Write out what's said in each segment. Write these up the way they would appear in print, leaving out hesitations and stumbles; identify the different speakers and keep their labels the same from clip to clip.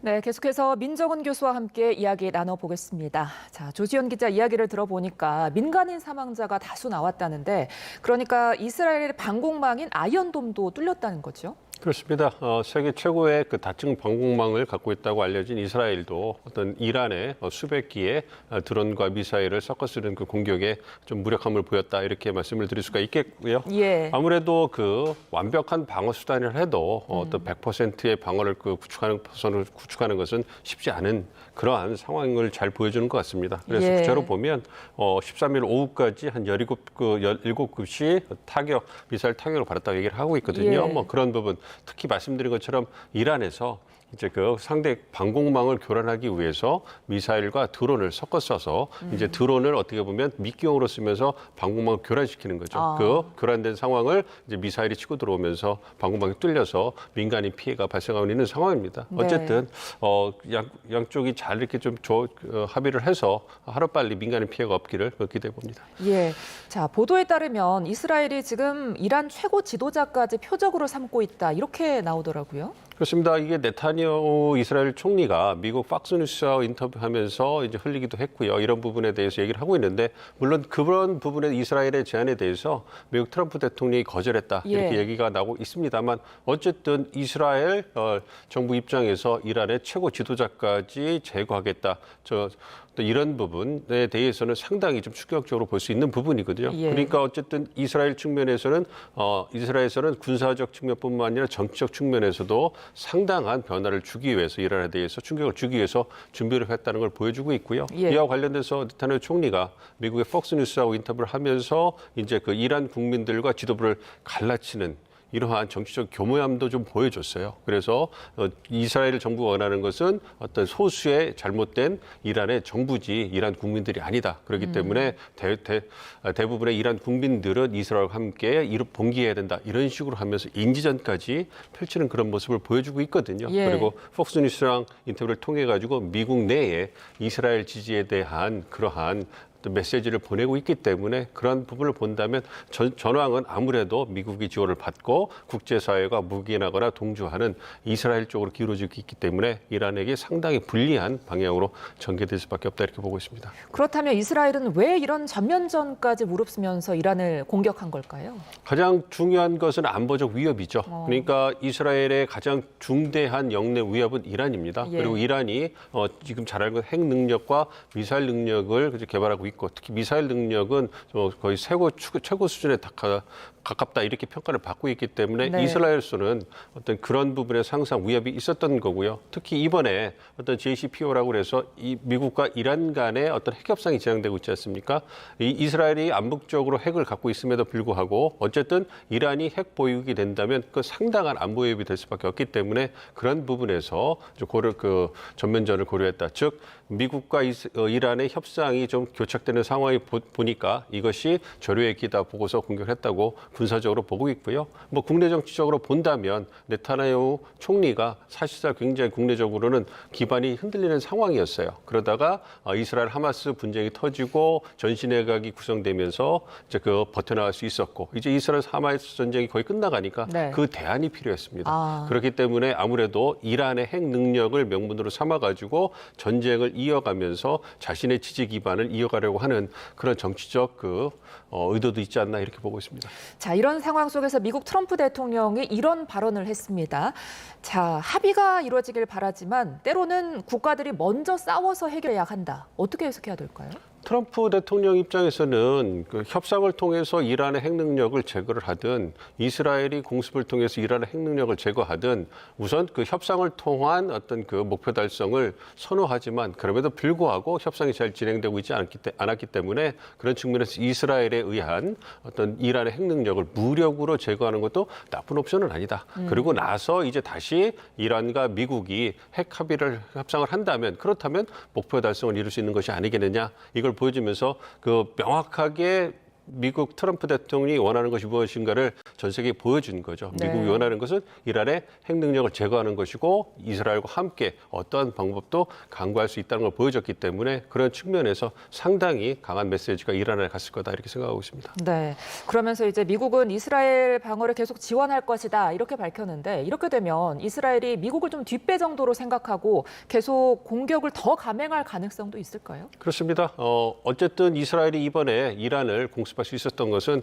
Speaker 1: 네, 계속해서 민정은 교수와 함께 이야기 나눠보겠습니다. 자, 조지현 기자 이야기를 들어보니까 민간인 사망자가 다수 나왔다는데, 그러니까 이스라엘의 방공망인 아이언돔도 뚫렸다는 거죠?
Speaker 2: 그렇습니다. 세계 최고의 그 다층 방공망을 갖고 있다고 알려진 이스라엘도 어떤 이란의 수백 기의 드론과 미사일을 섞어 쓰는 그 공격에 좀 무력함을 보였다 이렇게 말씀을 드릴 수가 있겠고요.
Speaker 1: 예.
Speaker 2: 아무래도 그 완벽한 방어 수단을 해도 어떤 100%의 방어를 구축하는 것은 쉽지 않은 그러한 상황을 잘 보여주는 것 같습니다. 그래서
Speaker 1: 예.
Speaker 2: 구체로 보면 13일 오후까지 한 17급시 미사일 타격을 받았다고 얘기를 하고 있거든요.
Speaker 1: 예.
Speaker 2: 뭐 그런 부분. 특히 말씀드린 것처럼 이란에서 이제 그 상대 방공망을 교란하기 위해서 미사일과 드론을 섞어 써서 이제 드론을 어떻게 보면 미끼용으로 쓰면서 방공망을 교란시키는 거죠. 그 교란된 상황을 이제 미사일이 치고 들어오면서 방공망이 뚫려서 민간인 피해가 발생하고 있는 상황입니다.
Speaker 1: 네.
Speaker 2: 어쨌든 양쪽이 잘 이렇게 좀 합의를 해서 하루빨리 민간인 피해가 없기를 기대해 봅니다.
Speaker 1: 예. 자, 보도에 따르면 이스라엘이 지금 이란 최고 지도자까지 표적으로 삼고 있다. 이렇게 나오더라고요.
Speaker 2: 그렇습니다. 이게 네타냐후 이스라엘 총리가 미국 팍스뉴스와 인터뷰하면서 이제 흘리기도 했고요. 이런 부분에 대해서 얘기를 하고 있는데 물론 그런 부분에 이스라엘의 제안에 대해서 미국 트럼프 대통령이 거절했다 이렇게
Speaker 1: 예.
Speaker 2: 얘기가 나오고 있습니다만 어쨌든 이스라엘 정부 입장에서 이란의 최고 지도자까지 제거하겠다. 또 이런 부분에 대해서는 상당히 좀 충격적으로 볼 수 있는 부분이거든요.
Speaker 1: 예.
Speaker 2: 그러니까 어쨌든 이스라엘 측면에서는 이스라엘에서는 군사적 측면뿐만 아니라 정치적 측면에서도 상당한 변화를 주기 위해서 이란에 대해서 충격을 주기 위해서 준비를 했다는 걸 보여주고 있고요.
Speaker 1: 예.
Speaker 2: 이와 관련돼서 네타냐후 총리가 미국의 폭스뉴스하고 인터뷰를 하면서 이제 그 이란 국민들과 지도부를 갈라치는 이러한 정치적 교묘함도 좀 보여줬어요. 그래서 이스라엘 정부가 원하는 것은 어떤 소수의 잘못된 이란의 정부지 이란 국민들이 아니다. 그렇기 때문에 대부분의 이란 국민들은 이스라엘과 함께 봉기해야 된다. 이런 식으로 하면서 인지전까지 펼치는 그런 모습을 보여주고 있거든요.
Speaker 1: 예. 그리고
Speaker 2: 폭스뉴스랑 인터뷰를 통해 가지고 미국 내에 이스라엘 지지에 대한 그러한 메시지를 보내고 있기 때문에 그런 부분을 본다면 전황은 아무래도 미국이 지원을 받고 국제사회가 묵인하거나 동조하는 이스라엘 쪽으로 기울어지고 있기 때문에 이란에게 상당히 불리한 방향으로 전개될 수밖에 없다 이렇게 보고 있습니다.
Speaker 1: 그렇다면 이스라엘은 왜 이런 전면전까지 무릅쓰면서 이란을 공격한 걸까요?
Speaker 2: 가장 중요한 것은 안보적 위협이죠. 그러니까 이스라엘의 가장 중대한 영내 위협은 이란입니다.
Speaker 1: 예.
Speaker 2: 그리고 이란이 지금 잘 알고 핵 능력과 미사일 능력을 개발하고 있고 특히 미사일 능력은 거의 최고 수준에 가깝다 이렇게 평가를 받고 있기 때문에
Speaker 1: 네.
Speaker 2: 이스라엘로서는 어떤 그런 부분에 상상 위협이 있었던 거고요. 특히 이번에 어떤 JCPO라고 해서 이 미국과 이란 간의 어떤 핵 협상이 진행되고 있지 않습니까? 이 이스라엘이 암묵적으로 핵을 갖고 있음에도 불구하고 어쨌든 이란이 핵 보유국이 된다면 그 상당한 안보 위협이 될 수밖에 없기 때문에 그런 부분에서 전면전을 고려했다. 즉 미국과 이란의 협상이 좀 교착되는 상황이 보니까 이것이 조류의 기다 보고서 공격했다고 군사적으로 보고 있고요. 뭐 국내 정치적으로 본다면 네타냐후 총리가 사실상 굉장히 국내적으로는 기반이 흔들리는 상황이었어요. 그러다가 이스라엘 하마스 분쟁이 터지고 전신외각이 구성되면서 이제 버텨나갈 수 있었고 이제 이스라엘 하마스 전쟁이 거의 끝나가니까
Speaker 1: 네.
Speaker 2: 그 대안이 필요했습니다. 그렇기 때문에 아무래도 이란의 핵 능력을 명분으로 삼아가지고 전쟁을 이어가면서 자신의 지지 기반을 이어가려고 하는 그런 정치적 의도도 있지 않나 이렇게 보고 있습니다.
Speaker 1: 자, 이런 상황 속에서 미국 트럼프 대통령이 이런 발언을 했습니다. 자, 합의가 이루어지길 바라지만 때로는 국가들이 먼저 싸워서 해결해야 한다. 어떻게 해석해야 될까요?
Speaker 2: 트럼프 대통령 입장에서는 그 협상을 통해서 이란의 핵 능력을 제거를 하든 이스라엘이 공습을 통해서 이란의 핵 능력을 제거하든 우선 그 협상을 통한 어떤 그 목표 달성을 선호하지만 그럼에도 불구하고 협상이 잘 진행되고 있지 않았기 때문에 그런 측면에서 이스라엘에 의한 어떤 이란의 핵 능력을 무력으로 제거하는 것도 나쁜 옵션은 아니다. 그리고 나서 이제 다시 이란과 미국이 핵 협상을 한다면 그렇다면 목표 달성을 이룰 수 있는 것이 아니겠느냐 이걸 보여주면서 그 명확하게 미국 트럼프 대통령이 원하는 것이 무엇인가를 전 세계에 보여준 거죠.
Speaker 1: 네.
Speaker 2: 미국이 원하는 것은 이란의 핵 능력을 제거하는 것이고 이스라엘과 함께 어떠한 방법도 강구할 수 있다는 걸 보여줬기 때문에 그런 측면에서 상당히 강한 메시지가 이란에 갔을 거다 이렇게 생각하고 있습니다.
Speaker 1: 네. 그러면서 이제 미국은 이스라엘 방어를 계속 지원할 것이다 이렇게 밝혔는데 이렇게 되면 이스라엘이 미국을 좀 뒷배 정도로 생각하고 계속 공격을 더 감행할 가능성도 있을까요?
Speaker 2: 그렇습니다. 어쨌든 이스라엘이 이번에 이란을 공습할 수 있었던 것은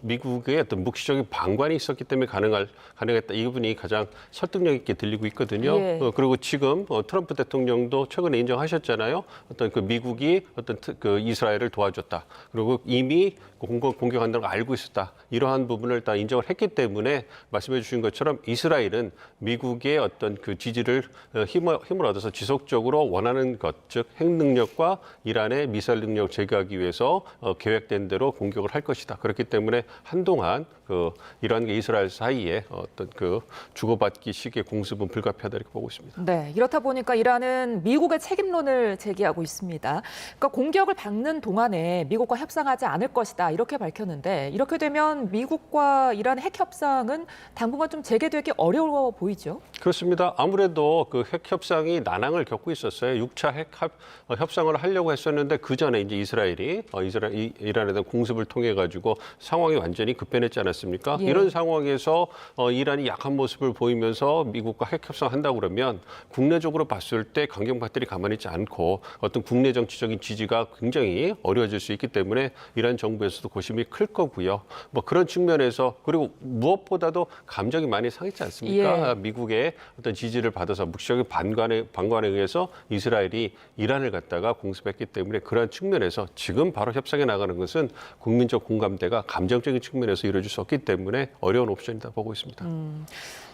Speaker 2: 미국의 어떤 묵시적인 방관이 있었기 때문에 가능했다. 이 부분이 가장 설득력 있게 들리고 있거든요.
Speaker 1: 예.
Speaker 2: 그리고 지금 트럼프 대통령도 최근에 인정하셨잖아요. 어떤 그 미국이 어떤 그 이스라엘을 도와줬다. 그리고 이미 공격한다는 걸 알고 있었다. 이러한 부분을 다 인정을 했기 때문에 말씀해 주신 것처럼 이스라엘은 미국의 어떤 그 지지를 힘을 얻어서 지속적으로 원하는 것, 즉 핵 능력과 이란의 미사일 능력 제거하기 위해서 계획된 대로 공격을 할 것이다. 그렇기 때문에 한동안 그 이란과 이스라엘 사이에 어떤 그 주고받기 식의 공습은 불가피하다 이렇게 보고 있습니다.
Speaker 1: 네, 이렇다 보니까 이란은 미국의 책임론을 제기하고 있습니다. 그러니까 공격을 받는 동안에 미국과 협상하지 않을 것이다 이렇게 밝혔는데 이렇게 되면 미국과 이란의 핵 협상은 당분간 좀 재개되기 어려워 보이죠?
Speaker 2: 그렇습니다. 아무래도 그 핵 협상이 난항을 겪고 있었어요. 6차 핵 협상을 하려고 했었는데 그 전에 이제 이스라엘이 이란에 대한 공습을 통해 가지고 상황이 완전히 급변했지 않았습니까?
Speaker 1: 예.
Speaker 2: 이런 상황에서 이란이 약한 모습을 보이면서 미국과 핵 협상한다고 그러면 국내적으로 봤을 때 강경파들이 가만히 있지 않고 어떤 국내 정치적인 지지가 굉장히 어려워질 수 있기 때문에 이란 정부에서도 고심이 클 거고요. 뭐 그런 측면에서 그리고 무엇보다도 감정이 많이 상했지 않습니까?
Speaker 1: 예.
Speaker 2: 미국의 어떤 지지를 받아서 묵시적인 반관에 의해서 이스라엘이 이란을 갖다가 공습했기 때문에 그러한 측면에서 지금 바로 협상에 나가는 것은 국민적 공감대가 감정적인 측면에서 이루어질 수 없기 때문에 어려운 옵션이다 보고 있습니다.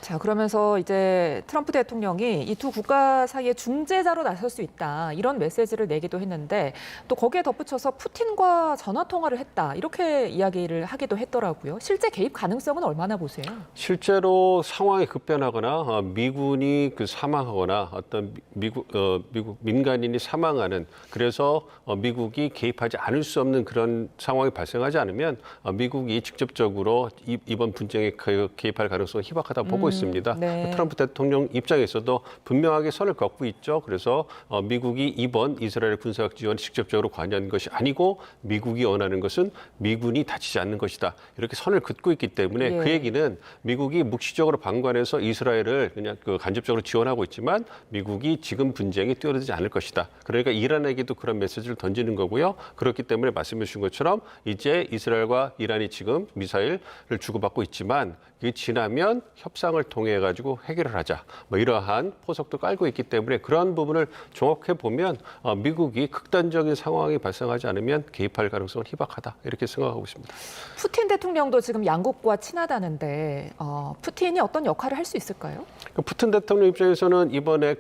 Speaker 1: 자, 그러면서 이제 트럼프 대통령이 이 두 국가 사이에 중재자로 나설 수 있다 이런 메시지를 내기도 했는데 또 거기에 덧붙여서 푸틴과 전화 통화를 했다 이렇게 이야기를 하기도 했더라고요. 실제 개입 가능성은 얼마나 보세요?
Speaker 2: 실제로 상황이 급변하거나 미군이 사망하거나 어떤 미국 민간인이 사망하는 그래서 미국이 개입하지 않을 수 없는 그런 상황이 발생하지 않으면 미국이 직접적으로 이번 분쟁에 개입할 가능성은 희박하다 보고 있습니다.
Speaker 1: 네.
Speaker 2: 트럼프 대통령 입장에서도 분명하게 선을 긋고 있죠. 그래서 미국이 이번 이스라엘 군사력 지원에 직접적으로 관여한 것이 아니고 미국이 원하는 것은 미군이 다치지 않는 것이다. 이렇게 선을 긋고 있기 때문에
Speaker 1: 예.
Speaker 2: 그 얘기는 미국이 묵시적으로 방관해서 이스라엘을 그냥 간접적으로 지원하고 있지만 미국이 지금 분쟁에 뛰어들지 않을 것이다. 그러니까 이란에게도 그런 메시지를 던지는 거고요. 그렇기 때문에 말씀해 주신 것처럼 이제 이스라엘과 이란이 지금 미사일을 주고받고 있지만 이게 지나면 협상을 통해 가지고 해결을 하자. 뭐 이러한 포석도 깔고 있기 때문에 그러한 부분을 종합해 보면 미국이 극단적인 상황이 발생하지 않으면 개입할 가능성은 희박하다. 이렇게 생각하고 있습니다.
Speaker 1: 푸틴 대통령도 지금 양국과 친하다는데 푸틴이 어떤 역할을 할 수 있을까요?
Speaker 2: 푸틴 대통령 입장에서는 이번에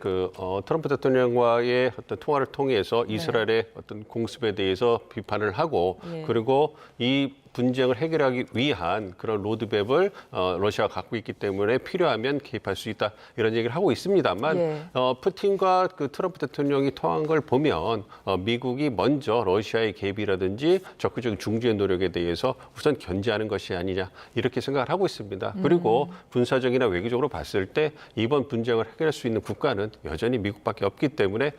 Speaker 2: 트럼프 대통령과의 어떤 통화를 통해서 이스라엘의 어떤 공습에 대해서 비판을 하고
Speaker 1: 예.
Speaker 2: 그리고 이 분쟁을 해결하기 위한 그런 로드맵을 러시아가 갖고 있기 때문에 필요하면 개입할 수 있다 이런 얘기를 하고 있습니다만
Speaker 1: 예.
Speaker 2: 푸틴과 트럼프 대통령이 통한 걸 보면 미국이 먼저 러시아의 개입이라든지 적극적인 중재 노력에 대해서 우선 견제하는 것이 아니냐 이렇게 생각을 하고 있습니다. 그리고 군사적이나 외교적으로 봤을 때 이번 분쟁을 해결할 수 있는 국가는 여전히 미국밖에 없기 때문에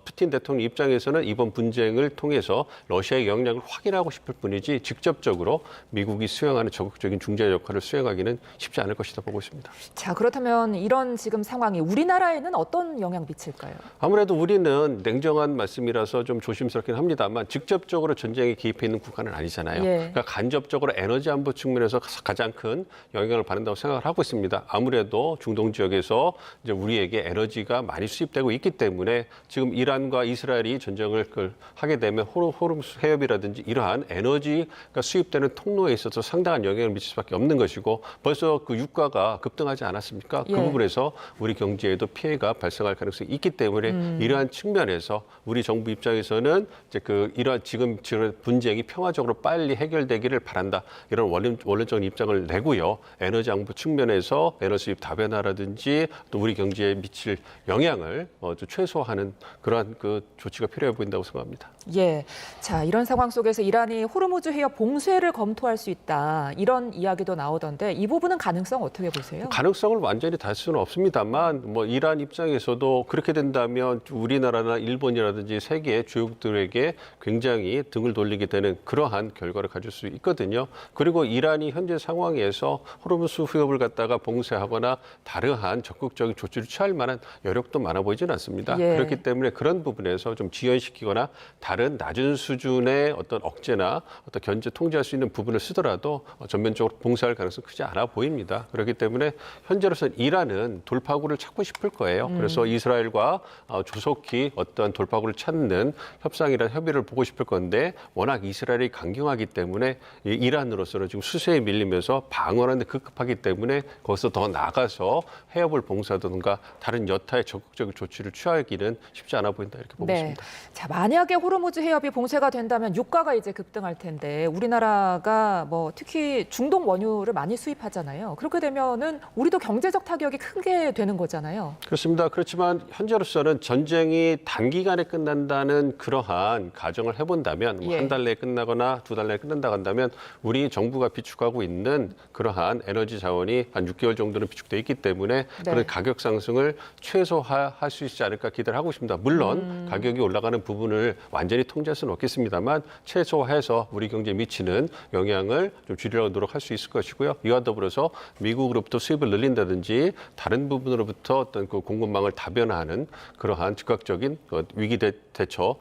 Speaker 2: 푸틴 대통령 입장에서는 이번 분쟁을 통해서 러시아의 영향력을 확인하고 싶을 뿐이지 직접적으로 미국이 수행하는 적극적인 중재 역할을 수행하기는 쉽지 않을 것이다 보고 있습니다.
Speaker 1: 자, 그렇다면 이런 지금 상황이 우리나라에는 어떤 영향 미칠까요?
Speaker 2: 아무래도 우리는 냉정한 말씀이라서 좀 조심스럽긴 합니다만 직접적으로 전쟁에 개입해 있는 국가는 아니잖아요.
Speaker 1: 예.
Speaker 2: 그러니까 간접적으로 에너지 안보 측면에서 가장 큰 영향을 받는다고 생각을 하고 있습니다. 아무래도 중동 지역에서 이제 우리에게 에너지가 많이 수입되고 있기 때문에 지금 이란과 이스라엘이 전쟁을 하게 되면 호르무즈 해협이라든지 이러한 에너지가 수입 수입되는 통로에 있어서 상당한 영향을 미칠 수밖에 없는 것이고 벌써 그 유가가 급등하지 않았습니까? 그
Speaker 1: 예.
Speaker 2: 부분에서 우리 경제에도 피해가 발생할 가능성이 있기 때문에 이러한 측면에서 우리 정부 입장에서는 이제 이러한 지금 분쟁이 평화적으로 빨리 해결되기를 바란다. 이런 원론적인 입장을 내고요. 에너지 안보 측면에서 에너지 수입 다변화라든지 또 우리 경제에 미칠 영향을 좀 최소화하는 그러한 그 조치가 필요해 보인다고 생각합니다.
Speaker 1: 예. 자, 이런 상황 속에서 이란이 호르무즈 해협 봉쇄를 검토할 수 있다. 이런 이야기도 나오던데 이 부분은 가능성 어떻게 보세요?
Speaker 2: 가능성을 완전히 달 수는 없습니다만 뭐 이란 입장에서도 그렇게 된다면 우리나라나 일본이라든지 세계 주요국들에게 굉장히 등을 돌리게 되는 그러한 결과를 가질 수 있거든요. 그리고 이란이 현재 상황에서 호르무즈 해협을 갖다가 봉쇄하거나 다르한 적극적인 조치를 취할 만한 여력도 많아 보이지는 않습니다.
Speaker 1: 예.
Speaker 2: 그렇기 때문에 그런 부분에서 좀 지연시키거나 다른 낮은 수준의 어떤 억제나 어떤 견제 통제할 수 있는 부분을 쓰더라도 전면적으로 봉쇄할 가능성이 크지 않아 보입니다. 그렇기 때문에 현재로서는 이란은 돌파구를 찾고 싶을 거예요. 그래서 이스라엘과 조속히 어떤 돌파구를 찾는 협상이나 협의를 보고 싶을 건데 워낙 이스라엘이 강경하기 때문에 이란으로서는 지금 수세에 밀리면서 방어하는 데 급급하기 때문에 거기서 더 나가서 해협을 봉쇄하든가 다른 여타의 적극적인 조치를 취하기는 쉽지 않아 보인다 이렇게 보고
Speaker 1: 네.
Speaker 2: 있습니다.
Speaker 1: 자, 만약에 호르무즈 해협이 봉쇄가 된다면 유가가 이제 급등할 텐데 우리나라가 뭐 특히 중동 원유를 많이 수입하잖아요. 그렇게 되면은 우리도 경제적 타격이 크게 되는 거잖아요.
Speaker 2: 그렇습니다. 그렇지만 현재로서는 전쟁이 단기간에 끝난다는 그러한 가정을 해본다면 뭐
Speaker 1: 예.
Speaker 2: 한 달 내에 끝나거나 두 달 내에 끝난다고 한다면 우리 정부가 비축하고 있는 그러한 에너지 자원이 한 6개월 정도는 비축돼 있기 때문에 그런 가격 상승을 최소화할 수 있지 않을까 기대를 하고 있습니다. 물론 가격이 올라가는 부분을 완전히 통제할 수는 없겠습니다만 최소화해서 우리 경제에 미치는 영향을 좀 줄이려고 노력할 수 있을 것이고요. 이와 더불어서 미국으로부터 수입을 늘린다든지 다른 부분으로부터 어떤 그 공급망을 다변화하는 그러한 즉각적인 위기 대처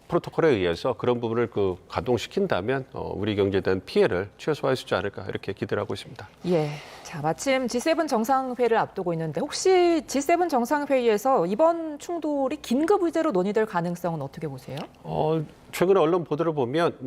Speaker 2: 프로토콜에 의해서 그런 부분을 가동시킨다면 우리 경제에 대한 피해를 최소화할 수 있지 않을까 이렇게 기대를 하고 있습니다.
Speaker 1: 예. 자, 마침 G7 정상회의를 앞두고 있는데 혹시 G7 정상회의에서 이번 충돌이 긴급 의제로 논의될 가능성은 어떻게 보세요?
Speaker 2: 최근에 언론 보도를 보면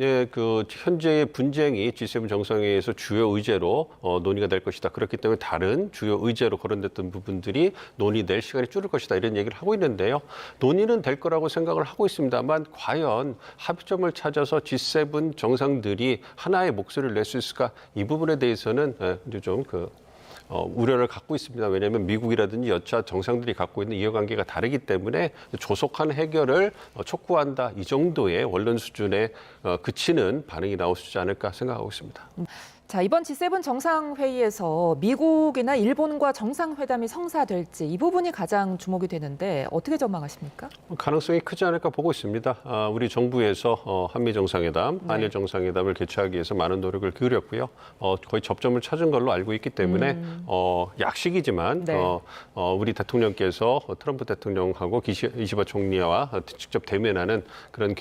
Speaker 2: 현재의 분쟁이 G7 정상회의에서 주요 의제로 논의가 될 것이다. 그렇기 때문에 다른 주요 의제로 거론됐던 부분들이 논의될 시간이 줄을 것이다. 이런 얘기를 하고 있는데요. 논의는 될 거라고 생각을 하고 있습니다만 과연 합의점을 찾아서 G7 정상들이 하나의 목소리를 낼 수 있을까? 이 부분에 대해서는 이제 좀 우려를 갖고 있습니다. 왜냐하면 미국이라든지 여차 정상들이 갖고 있는 이해관계가 다르기 때문에 조속한 해결을 촉구한다. 이 정도의 원론 수준에 그치는 반응이 나올 수 있지 않을까 생각하고 있습니다.
Speaker 1: 자, 이번 G7 정상회의에서 미국이나 일본과 정상회담이 성사될지 이 부분이 가장 주목이 되는데 어떻게 전망하십니까?
Speaker 2: 가능성이 크지 않을까 보고 있습니다. 우리 정부에서 한미 정상회담, 한일 정상회담을 개최하기 위해서 많은 노력을 기울였고요. 거의 접점을 찾은 걸로 알고 있기 때문에 약식이지만 우리 대통령께서 트럼프 대통령하고 기시바 총리와 직접 대면하는 그런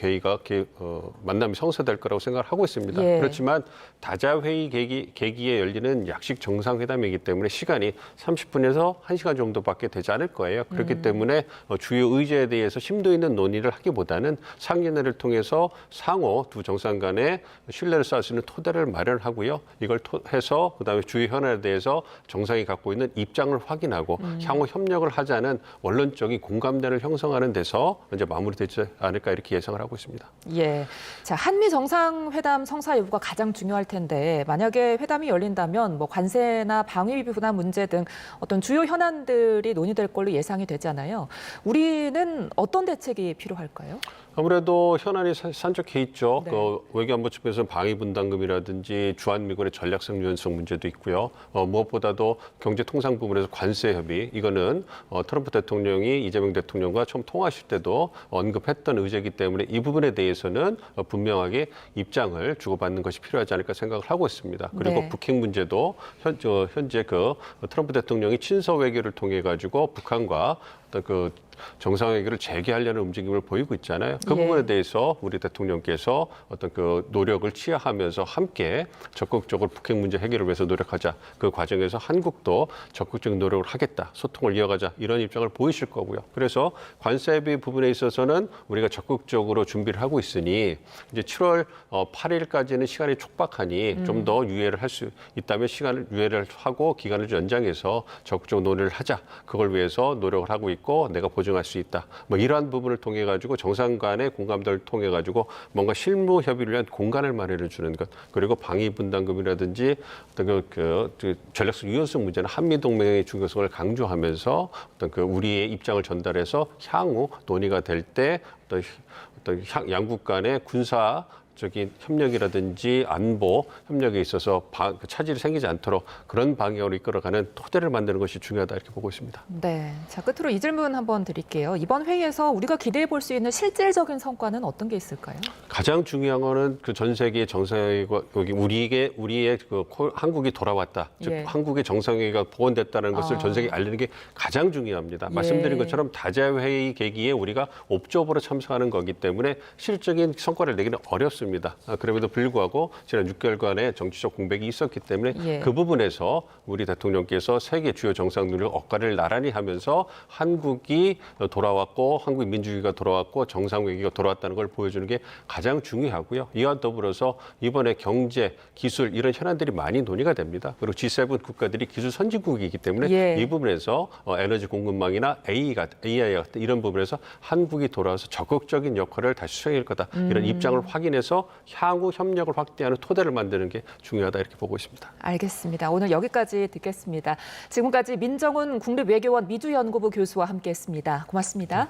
Speaker 2: 만남이 성사될 거라고 생각을 하고 있습니다.
Speaker 1: 예.
Speaker 2: 그렇지만 다자회의 계기에 열리는 약식 정상회담이기 때문에 시간이 30분에서 1시간 정도밖에 되지 않을 거예요. 그렇기 때문에 주요 의제에 대해서 심도 있는 논의를 하기보다는 상견례를 통해서 상호 두 정상 간에 신뢰를 쌓을 수 있는 토대를 마련하고요. 이걸 해서 그다음에 주요 현안에 대해서 정상이 갖고 있는 입장을 확인하고 향후 협력을 하자는 원론적인 공감대를 형성하는 데서 이제 마무리되지 않을까 이렇게 예상을 하고 있습니다.
Speaker 1: 예. 자, 한미 정상회담 성사 여부가 가장 중요할 텐데 만약에 회담이 열린다면 뭐 관세나 방위비 부담 문제 등 어떤 주요 현안들이 논의될 걸로 예상이 되잖아요. 우리는 어떤 대책이 필요할까요?
Speaker 2: 아무래도 현안이 산적해 있죠.
Speaker 1: 네.
Speaker 2: 외교안보 측면에서 방위분담금이라든지 주한미군의 전략성 유연성 문제도 있고요. 무엇보다도 경제통상 부분에서 관세 협의, 이거는 트럼프 대통령이 이재명 대통령과 처음 통화하실 때도 언급했던 의제이기 때문에 이 부분에 대해서는 분명하게 입장을 주고받는 것이 필요하지 않을까 생각을 하고 있습니다. 있습니다. 그리고
Speaker 1: 네.
Speaker 2: 북핵 문제도 현재 그 트럼프 대통령이 친서 외교를 통해 가지고 북한과 어떤 그 정상회담을 재개하려는 움직임을 보이고 있잖아요. 그
Speaker 1: 예.
Speaker 2: 부분에 대해서 우리 대통령께서 어떤 그 노력을 취하하면서 함께 적극적으로 북핵 문제 해결을 위해서 노력하자. 그 과정에서 한국도 적극적인 노력을 하겠다. 소통을 이어가자. 이런 입장을 보이실 거고요. 그래서 관세비 부분에 있어서는 우리가 적극적으로 준비를 하고 있으니 이제 7월 8일까지는 시간이 촉박하니 좀 더 유예를 할 수 있다면 시간을 유예를 하고 기간을 좀 연장해서 적극적으로 논의를 하자. 그걸 위해서 노력을 하고 있고 내가 보증할 수 있다. 뭐 이러한 부분을 통해 가지고 정상 간의 공감대를 통해 가지고 뭔가 실무 협의를 위한 공간을 마련해 주는 것. 그리고 방위 분담금이라든지 어떤 그 전략적 유연성 문제는 한미 동맹의 중요성을 강조하면서 어떤 그 우리의 입장을 전달해서 향후 논의가 될 때 어떤 양국 간의 군사적인 협력이라든지 안보 협력에 있어서 차질이 생기지 않도록 그런 방향으로 이끌어가는 토대를 만드는 것이 중요하다 이렇게 보고 있습니다.
Speaker 1: 네. 자, 끝으로 이 질문 한번 드릴게요. 이번 회의에서 우리가 기대해 볼 수 있는 실질적인 성과는 어떤 게 있을까요?
Speaker 2: 가장 중요한 거는 그 전 세계 정상회의가 여기 우리의 한국이 돌아왔다. 즉
Speaker 1: 예.
Speaker 2: 한국의 정상회의가 복원됐다는 것을 전 세계에 알리는 게 가장 중요합니다.
Speaker 1: 예.
Speaker 2: 말씀드린 것처럼 다자회의 계기에 우리가 옵저버로 참석하는 거기 때문에 실질적인 성과를 내기는 어렵습니다. 그럼에도 불구하고 지난 6개월간의 정치적 공백이 있었기 때문에
Speaker 1: 예.
Speaker 2: 그 부분에서 우리 대통령께서 세계 주요 정상들과 억가를 나란히 하면서 한국이 돌아왔고 한국 민주주의가 돌아왔고 정상회의가 돌아왔다는 걸 보여주는 게 가장 중요하고요. 이와 더불어서 이번에 경제, 기술 이런 현안들이 많이 논의가 됩니다. 그리고 G7 국가들이 기술 선진국이기 때문에
Speaker 1: 예.
Speaker 2: 이 부분에서 에너지 공급망이나 AI 같은 이런 부분에서 한국이 돌아와서 적극적인 역할을 다시 수행할 거다. 이런 입장을 확인해서 향후 협력을 확대하는 토대를 만드는 게 중요하다 이렇게 보고 있습니다.
Speaker 1: 알겠습니다. 오늘 여기까지 듣겠습니다. 지금까지 민정훈 국립외교원 미주연구부 교수와 함께했습니다. 고맙습니다.